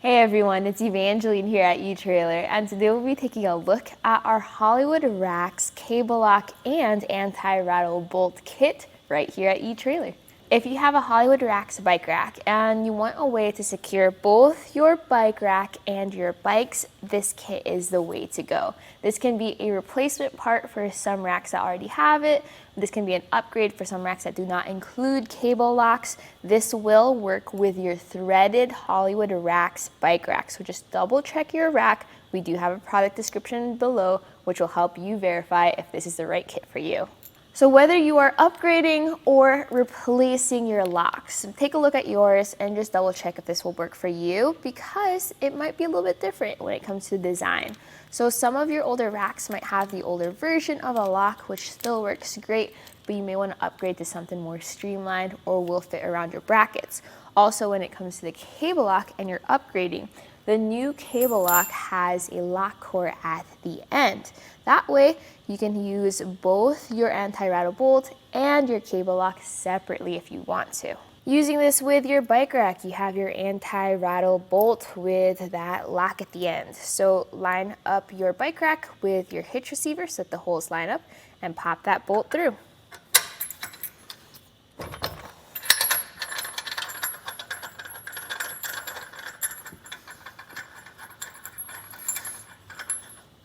Hey everyone, it's Evangeline here at etrailer, and today we'll be taking a look at our Hollywood Racks cable lock and anti-rattle bolt kit right here at etrailer. If you have a Hollywood Racks bike rack and you want a way to secure both your bike rack and your bikes, this kit is the way to go. This can be a replacement part for some racks that already have it. This can be an upgrade for some racks that do not include cable locks. This will work with your threaded Hollywood Racks bike rack. So just double check your rack. We do have a product description below, which will help you verify if this is the right kit for you. So whether you are upgrading or replacing your locks, take a look at yours and just double check if this will work for you, because it might be a little bit different when it comes to design. So some of your older racks might have the older version of a lock, which still works great, but you may want to upgrade to something more streamlined or will fit around your brackets. Also, when it comes to the cable lock and you're upgrading, the new cable lock has a lock core at the end. That way, you can use both your anti-rattle bolt and your cable lock separately if you want to. Using this with your bike rack, you have your anti-rattle bolt with that lock at the end. So line up your bike rack with your hitch receiver so that the holes line up and pop that bolt through.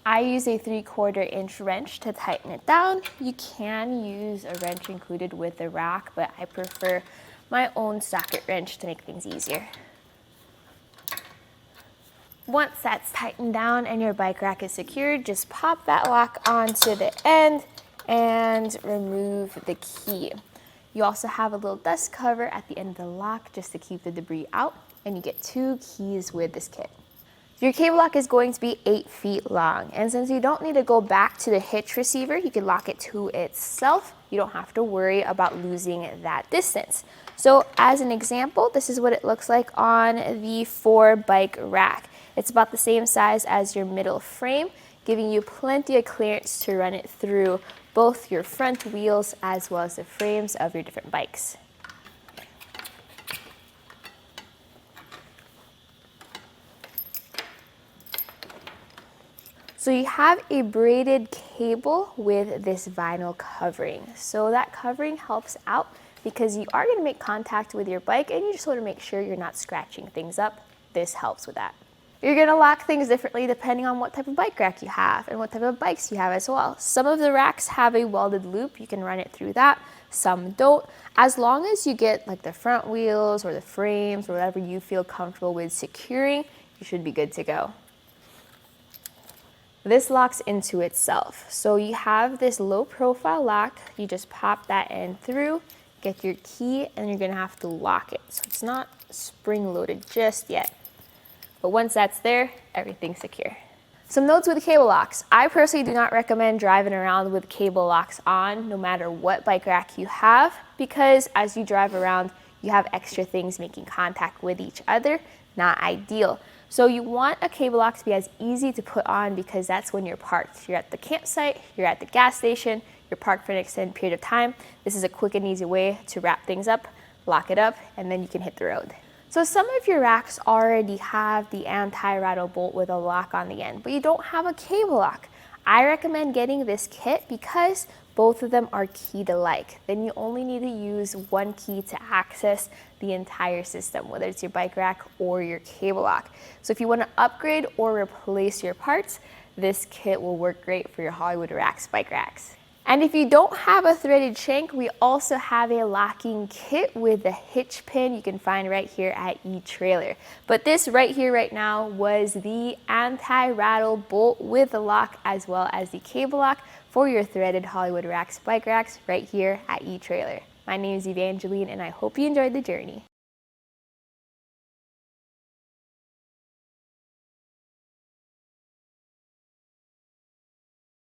I use a 3/4 inch wrench to tighten it down. You can use a wrench included with the rack, but I prefer my own socket wrench to make things easier. Once that's tightened down and your bike rack is secured, just pop that lock onto the end and remove the key. You also have a little dust cover at the end of the lock just to keep the debris out, and you get 2 keys with this kit. Your cable lock is going to be 8 feet long, and since you don't need to go back to the hitch receiver, you can lock it to itself. You don't have to worry about losing that distance. So as an example, this is what it looks like on the 4-bike rack. It's about the same size as your middle frame, giving you plenty of clearance to run it through both your front wheels as well as the frames of your different bikes. So you have a braided cable with this vinyl covering. So that covering helps out because you are going to make contact with your bike and you just want to make sure you're not scratching things up. This helps with that. You're going to lock things differently depending on what type of bike rack you have and what type of bikes you have as well. Some of the racks have a welded loop. You can run it through that. Some don't. As long as you get like the front wheels or the frames or whatever you feel comfortable with securing, you should be good to go. This locks into itself. So you have this low profile lock. You just pop that end through, get your key, and you're gonna have to lock it. So it's not spring loaded just yet. But once that's there, everything's secure. Some notes with cable locks. I personally do not recommend driving around with cable locks on no matter what bike rack you have, because as you drive around, you have extra things making contact with each other. Not ideal. So you want a cable lock to be as easy to put on because that's when you're parked. You're at the campsite, you're at the gas station, you're parked for an extended period of time. This is a quick and easy way to wrap things up, lock it up, and then you can hit the road. So some of your racks already have the anti-rattle bolt with a lock on the end, but you don't have a cable lock. I recommend getting this kit because both of them are keyed alike. Then you only need to use one key to access the entire system, whether it's your bike rack or your cable lock. So if you want to upgrade or replace your parts, this kit will work great for your Hollywood Racks bike racks. And if you don't have a threaded shank, we also have a locking kit with the hitch pin you can find right here at etrailer. But this right here right now was the anti-rattle bolt with the lock as well as the cable lock for your threaded Hollywood Racks bike racks right here at etrailer. My name is Evangeline and I hope you enjoyed the journey.